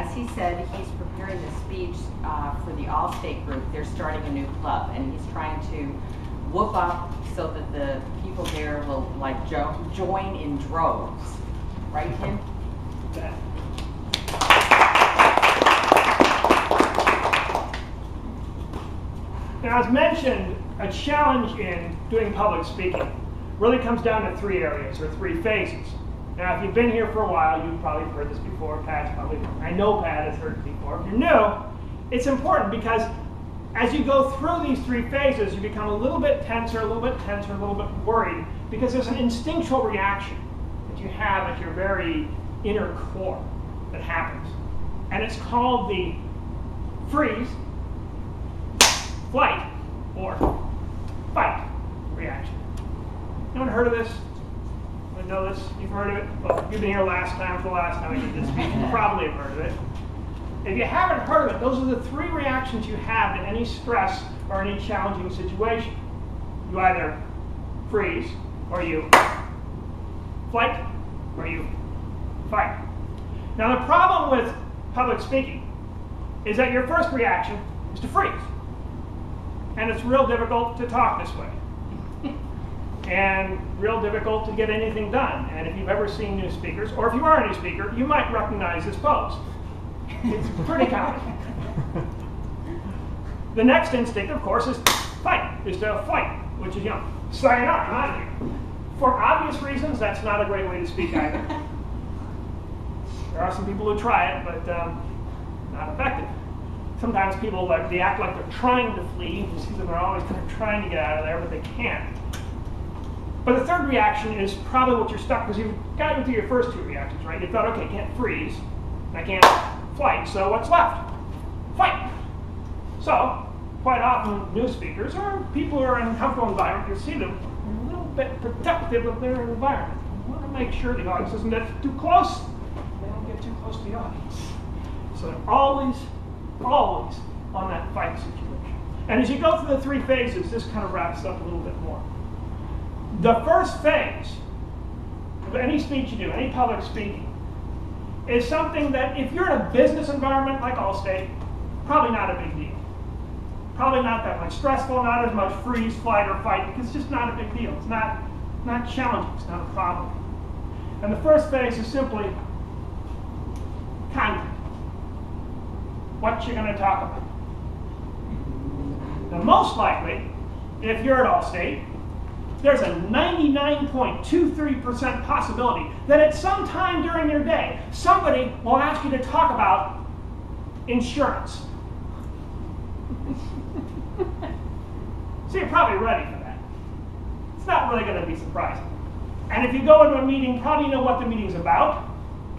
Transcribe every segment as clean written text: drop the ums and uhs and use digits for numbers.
as he said, he's preparing the speech for the Allstate group. They're starting a new club, and he's trying to whoop up so that the people there will like join in droves. Right, Tim? Yeah. Now, as mentioned, a challenge in doing public speaking really comes down to three areas, or three phases. Now, if you've been here for a while, you've probably heard this before. Pat's probably, I know Pat has heard it before. If you're new, it's important because as you go through these three phases, you become a little bit tenser, a little bit tenser, a little bit worried, because there's an instinctual reaction that you have at your very inner core that happens. And it's called the freeze, flight, or fight reaction. Anyone heard of this? Anyone know this? You've heard of it? Well, if you've been here last time, for the last time I did this speech, you probably have heard of it. If you haven't heard of it, those are the three reactions you have to any stress or any challenging situation. You either freeze, or you flight, or you fight. Now, the problem with public speaking is that your first reaction is to freeze. And it's real difficult to talk this way. And real difficult to get anything done. And if you've ever seen new speakers, or if you are a new speaker, you might recognize this pose. It's pretty common. The next instinct, of course, is fight, is to fight, which is, sayonara, I'm out of here. For obvious reasons, that's not a great way to speak either. There are some people who try it, but not effective. Sometimes people they act like they're trying to flee. You see them, they're always kind of trying to get out of there, but they can't. But the third reaction is probably what you're stuck, because you've gotten through your first two reactions, right? You thought, okay, I can't freeze, and I can't flight, so what's left? Fight. So, quite often, new speakers, or people who are in an uncomfortable environment, you see them a little bit protective of their environment. You want to make sure the audience doesn't get too close. They don't get too close to the audience. So they're always on that fight situation. And as you go through the three phases, this kind of wraps up a little bit more. The first phase of any speech you do, any public speaking, is something that if you're in a business environment like Allstate, probably not a big deal. Probably not that much stressful, not as much freeze, flight, or fight, because it's just not a big deal. It's not challenging, it's not a problem. And the first phase is simply content. What you're going to talk about. Now, most likely, if you're at Allstate, there's a 99.23% possibility that at some time during your day, somebody will ask you to talk about insurance. So you're probably ready for that. It's not really going to be surprising. And if you go into a meeting, probably know what the meeting's about,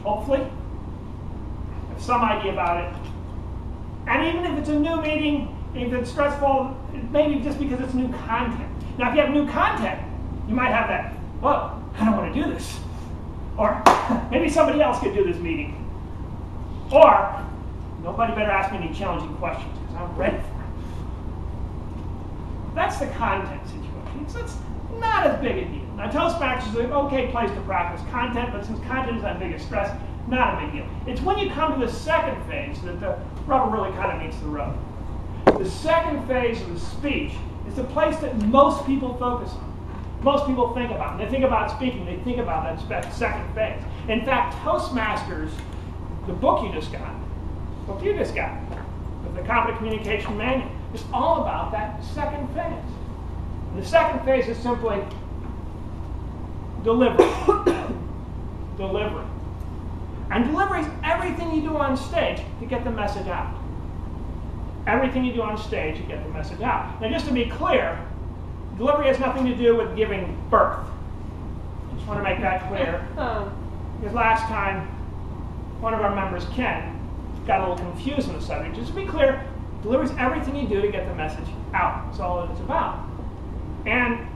hopefully. Have some idea about it. And even if it's a new meeting, if it's stressful, maybe just because it's new content. Now, if you have new content, you might have that, well, I don't want to do this. Or maybe somebody else could do this meeting. Or nobody better ask me any challenging questions because I'm ready for it. That's the content situation. So it's not as big a deal. Now, Toastmasters is an okay place to practice content, but since content is that biggest stress, not a big deal. It's when you come to the second phase that the rubber really kind of meets the road. The second phase of the speech is the place that most people focus on. Most people think about. When they think about speaking, they think about that second phase. In fact, Toastmasters, the book you just got, with the Competent Communication Manual, is all about that second phase. And the second phase is simply delivery. Delivery. And delivery is everything you do on stage to get the message out. Everything you do on stage to get the message out. Now, just to be clear, delivery has nothing to do with giving birth. I just want to make that clear. Because last time, one of our members, Ken, got a little confused on the subject. Just to be clear, delivery is everything you do to get the message out. That's all it's about. And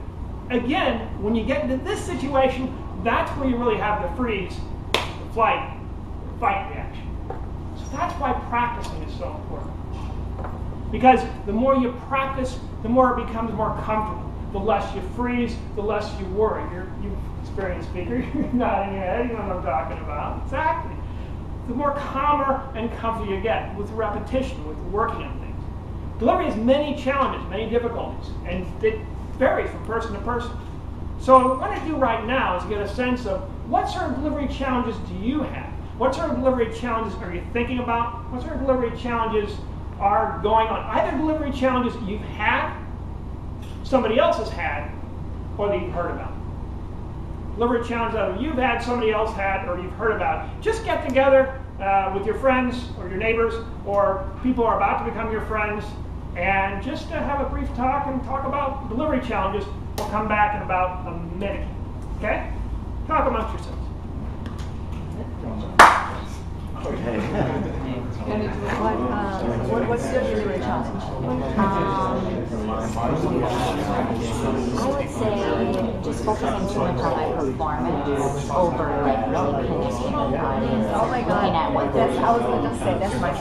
again, when you get into this situation, that's where you really have the freeze, the flight, the fight reaction. So that's why practicing is so important. Because the more you practice, the more it becomes more comfortable. The less you freeze, the less you worry. You've experienced speaker, you're nodding your head, you know what I'm talking about. Exactly. the more calmer and comfy you get with repetition, with working on things. Delivery has many challenges, many difficulties, and it varies from person to person. So what I'm going to do right now is get a sense of what sort of delivery challenges do you have? What sort of delivery challenges are you thinking about? What sort of delivery challenges are going on? Either delivery challenges you've had, somebody else has had, or that you've heard about. Delivery challenges either you've had, somebody else had, or you've heard about. Just get together with your friends or your neighbors or people who are about to become your friends and just have a brief talk and talk about delivery challenges. We'll come back in about a minute. Okay? Talk amongst yourselves. Okay. What's your delivery challenge? I would say just focusing too much on my performance over like really connecting with the audience. Oh my God. Looking at what they're I was going to say, that's my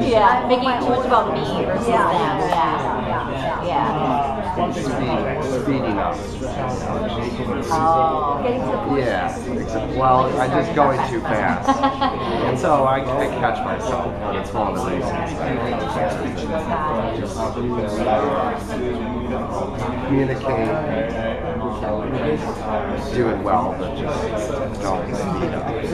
yeah, making it too much about me versus them. Yeah. Speeding up. Oh. Getting to the point. Yeah. Well, I'm just going too fast. And so I catch myself. That's one of the reasons. Communicate, doing well, but just don't speed up. It's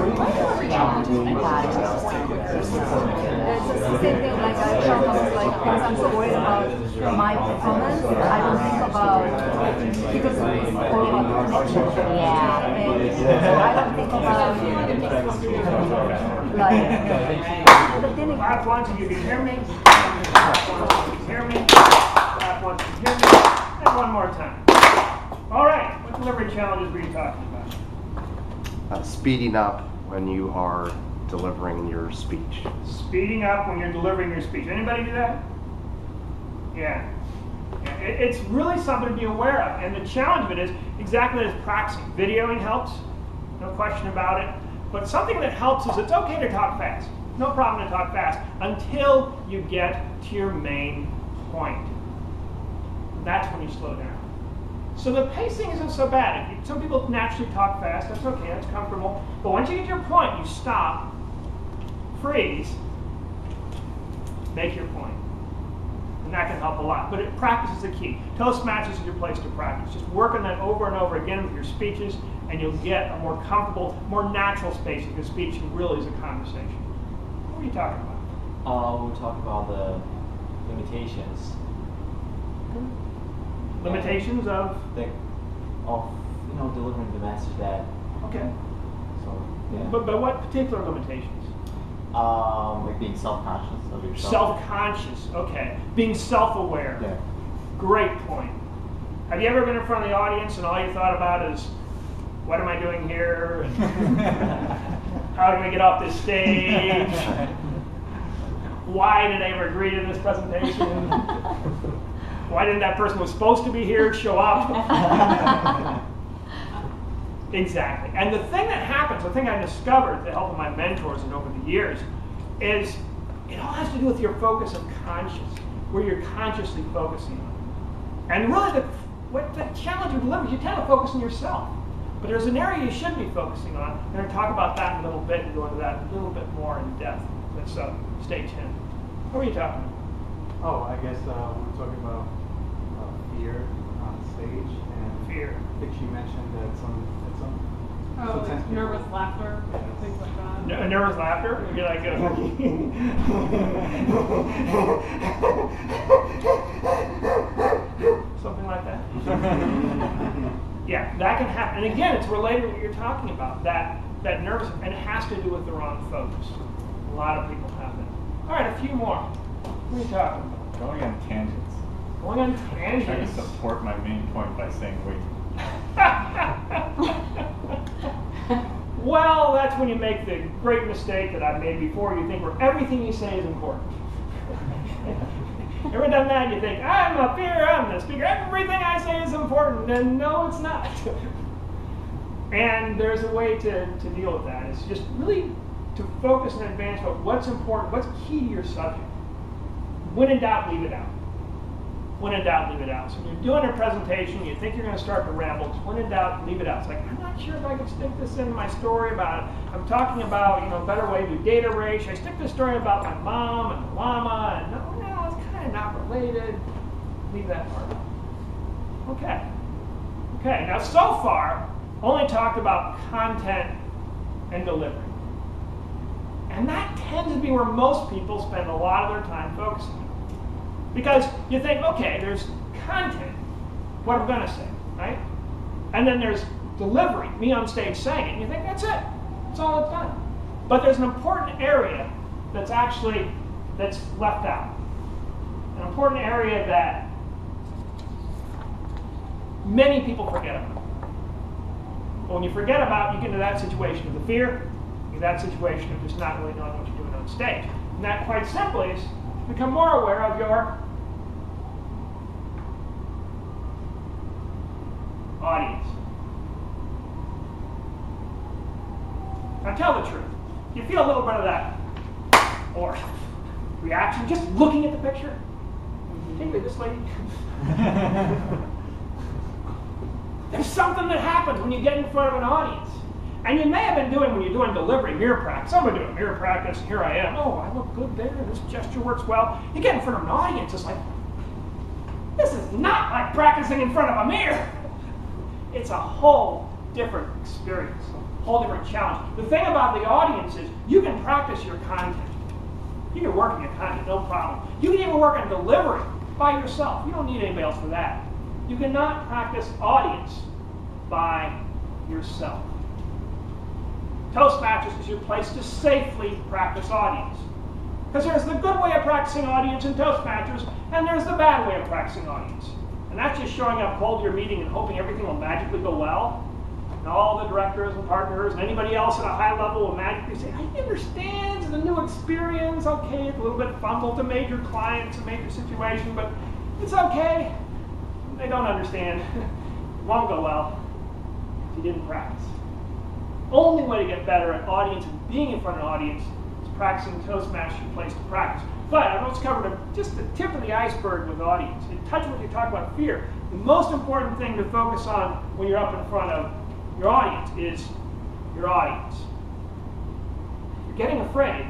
the same thing, like I tell them, like, because I'm so worried about my performance, I don't think about, because it's all about connection. Yeah. And so I don't think about, like, but then Clap once if you can hear me. Clap once if you can hear me. Clap once if you can hear me. And one more time. All right. What delivery challenges were you talking about? Speeding up when you are delivering your speech. Speeding up when you're delivering your speech. Anybody do that? Yeah. It's really something to be aware of. And the challenge of it is exactly as practicing. Videoing helps, no question about it. But something that helps is it's okay to talk fast. No problem to talk fast until you get to your main point. That's when you slow down. So the pacing isn't so bad. Some people naturally talk fast. That's okay. That's comfortable. But once you get to your point, you stop, freeze, make your point. And that can help a lot. But practice is the key. Toastmasters is your place to practice. Just work on that over and over again with your speeches, and you'll get a more comfortable, more natural space in your speech, and really is a conversation. What are you talking about? We'll talk about the limitations. Limitations of? Delivering the message that. Okay. So yeah. But what particular limitations? Like being self-conscious of yourself. Self-conscious. Okay. Being self-aware. Yeah. Great point. Have you ever been in front of the audience and all you thought about is, what am I doing here? How do we get off this stage? Why did I ever agree to this presentation? Why didn't that person who was supposed to be here show up? Exactly. And the thing that happens, the thing I discovered with the help of my mentors and over the years, is it all has to do with your focus of conscious, where you're consciously focusing on. And really, what the challenge with delivery is you tend to focus on yourself. But there's an area you should be focusing on. We're going to talk about that in a little bit and go into that a little bit more in depth. So stay tuned. What were you talking about? Oh, I guess we were talking about fear on stage, and Fear. I think she mentioned that Oh, sometimes like people- nervous laughter, things like that. Nervous laughter? You're like, something like that? Yeah, that can happen. And again, it's related to what you're talking about, that nervous, and it has to do with the wrong focus. A lot of people have that. All right, a few more. What are you talking about? Going on tangents. Going on Trying to tangents. support my main point by saying wait. Well, that's when you make the great mistake that I've made before. You think where everything you say is important. Ever done that? You think, I'm up here, I'm the speaker, everything I say is important, and no, it's not. And there's a way to deal with that. It's just really to focus in advance on what's important, what's key to your subject. When in doubt, leave it out. when in doubt, leave it out. So when you're doing a presentation, you think you're going to start to ramble, when in doubt, leave it out. It's like, I'm not sure if I can stick this in my story about, I'm talking about, better way to do data rate. Should I stick this story about my mom and the llama? And no, it's kind of not related. Leave that part out. Okay, now so far, only talked about content and delivery. And that tends to be where most people spend a lot of their time focusing. Because you think, okay, there's content, what I'm going to say, right? And then there's delivery, me on stage saying it. And you think, that's it. That's all it's done. But there's an important area that's left out. An important area that many people forget about. But when you forget about, you get into that situation of the fear, in that situation of just not really knowing what you're doing on stage. And that, quite simply, is become more aware of your audience. Now tell the truth. You feel a little bit of that or reaction just looking at the picture? Can you this lady? There's something that happens when you get in front of an audience. And you may have been doing, when you're doing delivery, mirror practice. I'm going to do a mirror practice, and here I am. Oh, I look good there. This gesture works well. You get in front of an audience, it's like, this is not like practicing in front of a mirror. It's a whole different experience, a whole different challenge. The thing about the audience is you can practice your content. You can work on your content, no problem. You can even work on delivery by yourself. You don't need anybody else for that. You cannot practice audience by yourself. Toastmasters is your place to safely practice audience. Because there's the good way of practicing audience in Toastmasters, and there's the bad way of practicing audience. And that's just showing up cold to your meeting and hoping everything will magically go well. And all the directors and partners and anybody else at a high level will magically say, I understand, it's a new experience, okay, it's a little bit fumble, it's a major client, it's a major situation, but it's okay. They don't understand. It won't go well if you didn't practice. Only way to get better at audience and being in front of an audience is practicing Toastmasters, your place to practice. But I've also covered just the tip of the iceberg with audience. In touch with what you talk about fear, the most important thing to focus on when you're up in front of your audience is your audience. If you're getting afraid,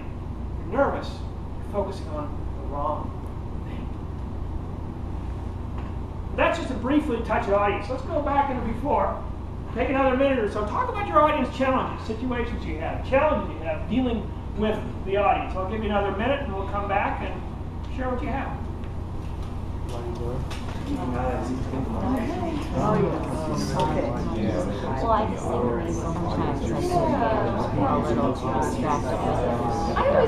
you're nervous, you're focusing on the wrong thing. That's just to briefly touch the audience. Let's go back into before. Take another minute or so. Talk about your audience challenges, situations you have, challenges you have dealing with the audience. I'll give you another minute and we'll come back and share what you have. Well, I just think sometimes I feel a little too distracted.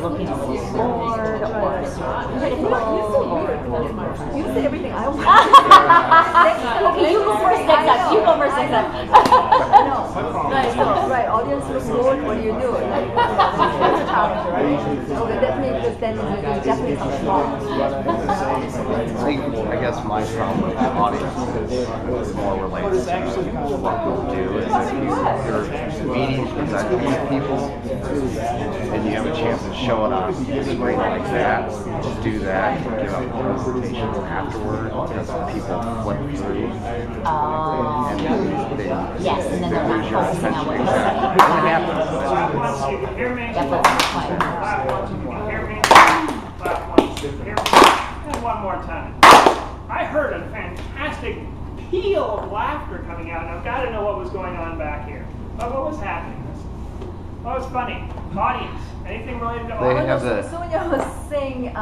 Looking bored or You say everything I want. Okay, you go first next time. You go first next time. No. Right, audience looks bored, what do you do? Like, that's a challenge, right? Okay, definitely, because then you definitely come wrong. I guess my problem with the audience is more related to what we'll do is if you're meeting, presenting with people, and you have a chance to show it on a screen like that, do that, give up a presentation afterward, because people flip through. And they yes, and then they're not lose your focusing on attention. what Exactly. you're What happens? You can hear me. That's what I'm saying. You can hear me. You can hear me. And one more time. I heard a fantastic peal of laughter coming out, and I've got to know what was going on back here. But what was happening? What was funny? Audience. Anything related to They audience? have the Sonia was saying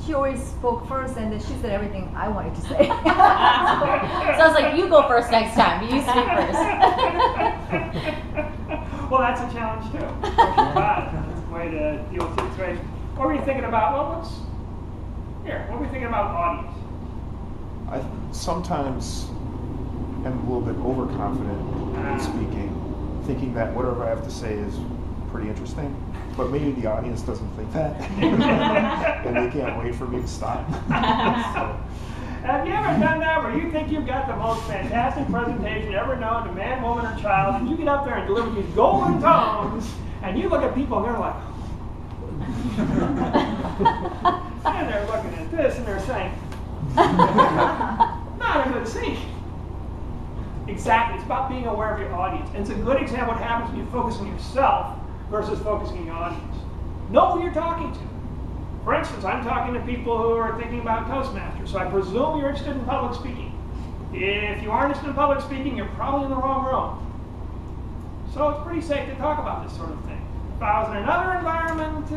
she always spoke first, and then she said everything I wanted to say. So I was like, you go first next time. You speak first. Well, that's a challenge too. That's a way to deal with the situation. What were you thinking about? What were you thinking about audience? I sometimes am a little bit overconfident in speaking, thinking that whatever I have to say is pretty interesting, but maybe the audience doesn't think that, and they can't wait for me to stop. So. Have you ever done that where you think you've got the most fantastic presentation ever known to man, woman, or child, and you get up there and deliver these golden tones, and you look at people and they're like, and they're looking at this and they're saying, Exactly. It's about being aware of your audience. And it's a good example of what happens when you focus on yourself versus focusing on your audience. Know who you're talking to. For instance, I'm talking to people who are thinking about Toastmasters, so I presume you're interested in public speaking. If you aren't interested in public speaking, you're probably in the wrong room. So it's pretty safe to talk about this sort of thing. If I was in another environment,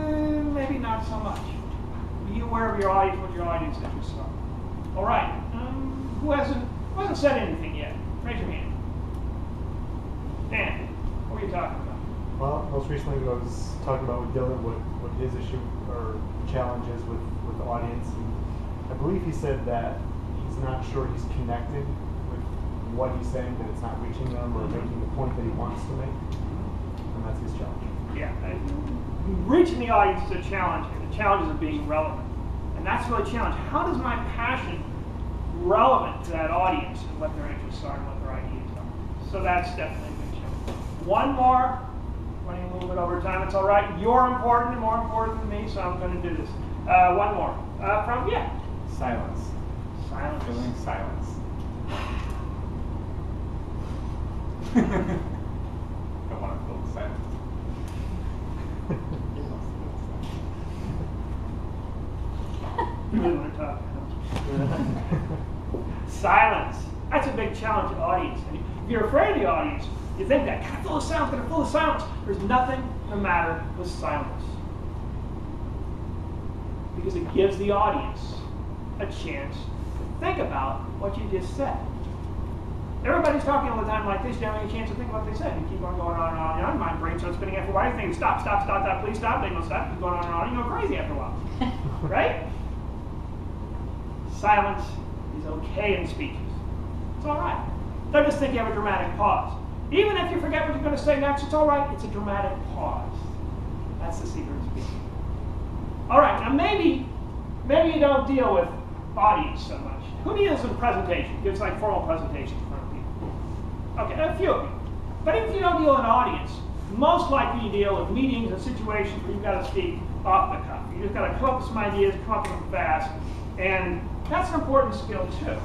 maybe not so much. Be aware of your audience, what your audience interests are. All right. Who hasn't said anything yet? Raise your hand. Dan, what were you talking about? Well, most recently I was talking about with Dylan what his issue or challenge is with the audience. And I believe he said that he's not sure he's connected with what he's saying, that it's not reaching them or making the point that he wants to make. And that's his challenge. Yeah. Reaching the audience is a challenge, and the challenge is of being relevant. And that's really a challenge. How does my passion relevant to that audience and what their interests are and what their ideas are? So that's definitely a big challenge. One more. Running a little bit over time, it's all right. You're important and more important than me, so I'm going to do this. One more. Silence. Silence. Feeling silence. Don't want to feel the silence. You really want to talk, Silence. That's a big challenge to the audience. And if you're afraid of the audience, you think that, gotta fill the silence, gotta fill the silence. There's nothing the matter with silence. Because it gives the audience a chance to think about what you just said. Everybody's talking all the time like this, you don't have a chance to think about what they said. You keep on going on and on and on. My brain starts spinning after a while. You think, stop, please stop. They don't stop. Keep going on and on. You go crazy after a while. Right? Silence is okay in speeches. It's all right. Don't just think you have a dramatic pause. Even if you forget what you're going to say next, it's all right. It's a dramatic pause. That's the secret of speaking. All right. Now maybe you don't deal with audience so much. Who deals with presentation? Gives like formal presentations in front of people. Okay, a few of you. But if you don't deal with an audience, most likely you deal with meetings and situations where you've got to speak off the cuff. You just got to come up with some ideas, come up with them fast, and that's an important skill too.